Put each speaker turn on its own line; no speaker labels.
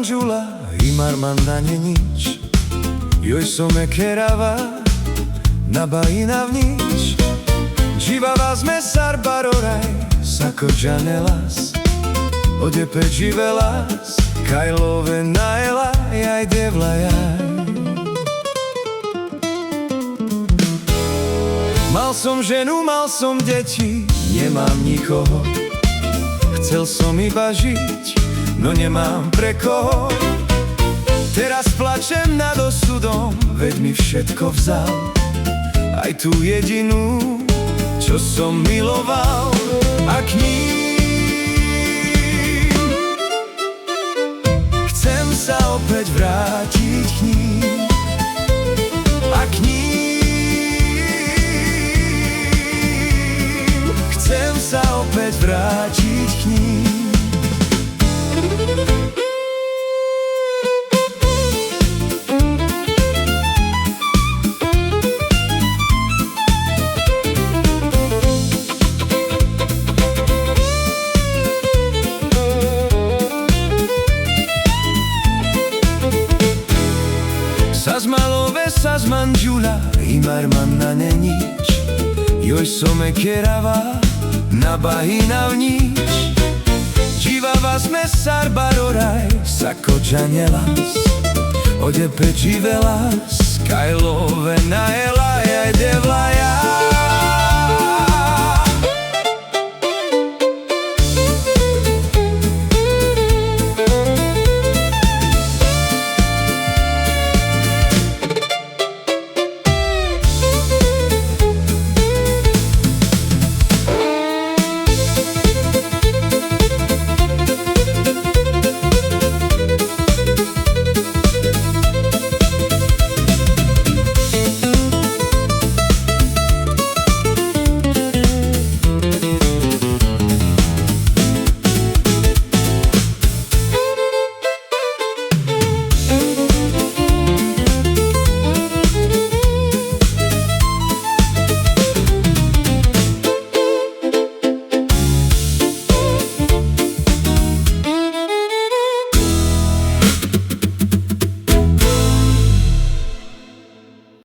mangiula, imarmanda nič. Joj some kerava, na bajinavnič. Dživava sme sarbaroraj, sako džanelas. Ode pečivelas, kajlove naela, jaj devlajaj. Mal som ženu, mal som deti, nemám nikoho. Chcel som iba žiť, no nemám pre koho. Teraz plačem nad osudom, veď mi všetko vzal. Aj tú jedinú, čo som miloval. A k ním chcem sa opäť vrátiť k ním. A k ním chcem sa opäť vrátiť k ním. Sas malove, sas mangiula, imarmanna nenič. Joj some kerava, na bajinavnič. Dživava sme sarbaroraj, sako džanelas. Ode pečivelas, kajlove naela, jaj devlaja.